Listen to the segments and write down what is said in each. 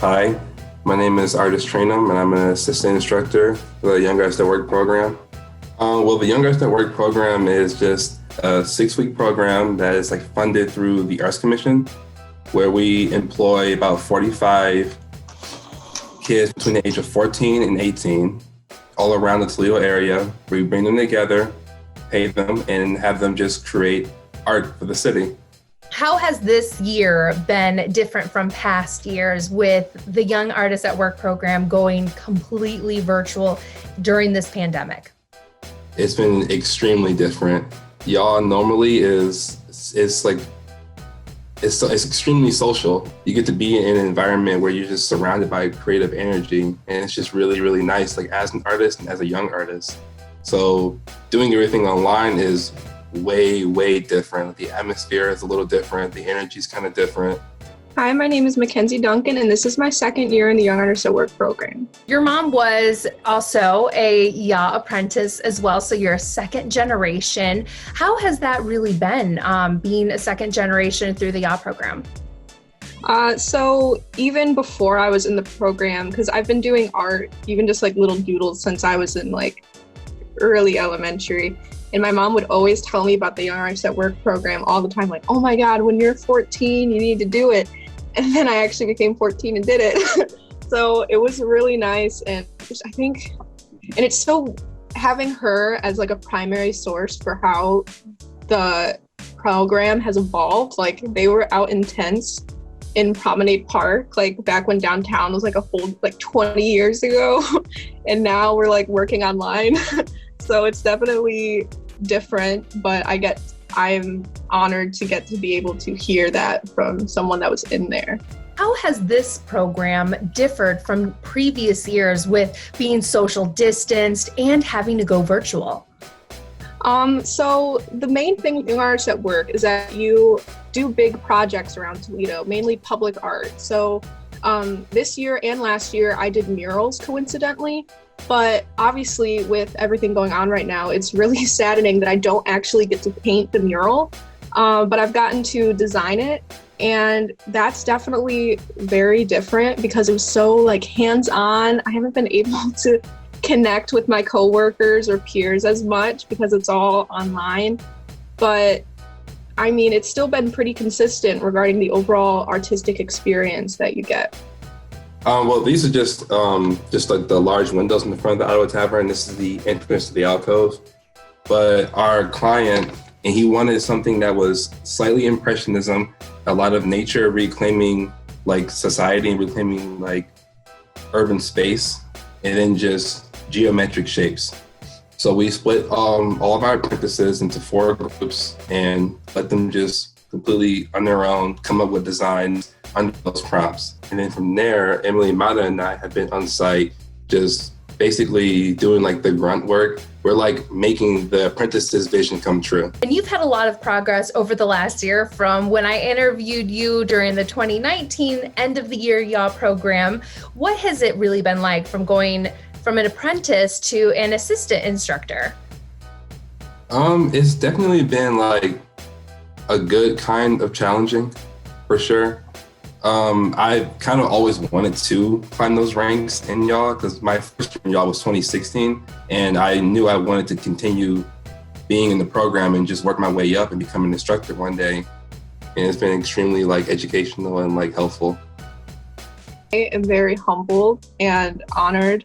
Hi, my name is Artist Trainum, and I'm an assistant instructor for the Young Artists at Work program. The Young Artists at Work program is just a 6-week program that is funded through the Arts Commission, where we employ about 45 kids between the age of 14 and 18 all around the Toledo area. We bring them together, pay them, and have them just create art for the city. How has this year been different from past years with the Young Artists at Work program going completely virtual during this pandemic? It's been extremely different. YAAW normally is extremely social. You get to be in an environment where you're just surrounded by creative energy, and it's just really, really nice, as an artist and as a young artist. So doing everything online is way, way different. The atmosphere is a little different. The energy is kind of different. Hi, my name is Mackenzie Duncan, and this is my second year in the Young Artists at Work program. Your mom was also a YAAW apprentice as well, so you're a second generation. How has that really been, being a second generation through the YAAW program? So even before I was in the program, because I've been doing art, even just little doodles since I was in early elementary. And my mom would always tell me about the Young Artists at Work program all the time, oh my God, when you're 14, you need to do it. And then I actually became 14 and did it. So it was really nice. And I think, and it's so having her as a primary source for how the program has evolved. They were out in tents in Promenade Park, back when downtown was a whole 20 years ago. And now we're working online. So it's definitely different, but I'm honored to get to be able to hear that from someone that was in there. How has this program differed from previous years with being social distanced and having to go virtual? So the main thing with Young Artists at Work is that you do big projects around Toledo, mainly public art. So this year and last year, I did murals coincidentally. But obviously with everything going on right now, it's really saddening that I don't actually get to paint the mural, but I've gotten to design it. And that's definitely very different because it was so hands-on. I haven't been able to connect with my coworkers or peers as much because it's all online. But I mean, it's still been pretty consistent regarding the overall artistic experience that you get. These are just the large windows in the front of the Ottawa Tavern. This is the entrance to the alcove. But our client, and he wanted something that was slightly impressionism, a lot of nature reclaiming society and reclaiming urban space, and then just geometric shapes. So we split all of our apprentices into 4 groups and let them just completely on their own come up with designs under those prompts. And then from there, Emily, Mata, and I have been on site just basically doing the grunt work. We're making the apprentice's vision come true. And you've had a lot of progress over the last year from when I interviewed you during the 2019 end of the year YAAW program. What has it really been like from going from an apprentice to an assistant instructor? It's definitely been a good kind of challenging, for sure. I kind of always wanted to climb those ranks in YAAW because my first year in YAAW was 2016, and I knew I wanted to continue being in the program and just work my way up and become an instructor one day. And it's been extremely educational and helpful. I am very humbled and honored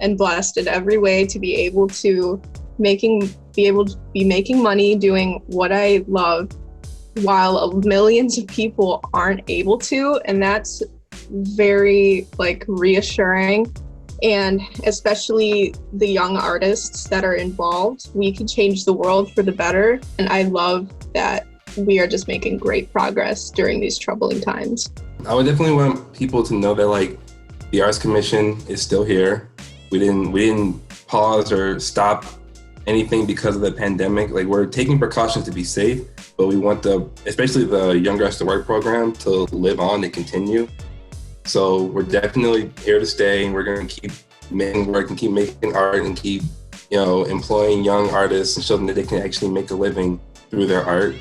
and blessed in every way to be able to be making money doing what I love, while millions of people aren't able to. And that's very reassuring. And especially the young artists that are involved, we can change the world for the better. And I love that we are just making great progress during these troubling times. I would definitely want people to know that the Arts Commission is still here. We didn't pause or stop anything because of the pandemic. We're taking precautions to be safe, but we want especially the Young Artists at Work program to live on and continue. So we're definitely here to stay, and we're going to keep making work and keep making art and keep, employing young artists and show them that they can actually make a living through their art.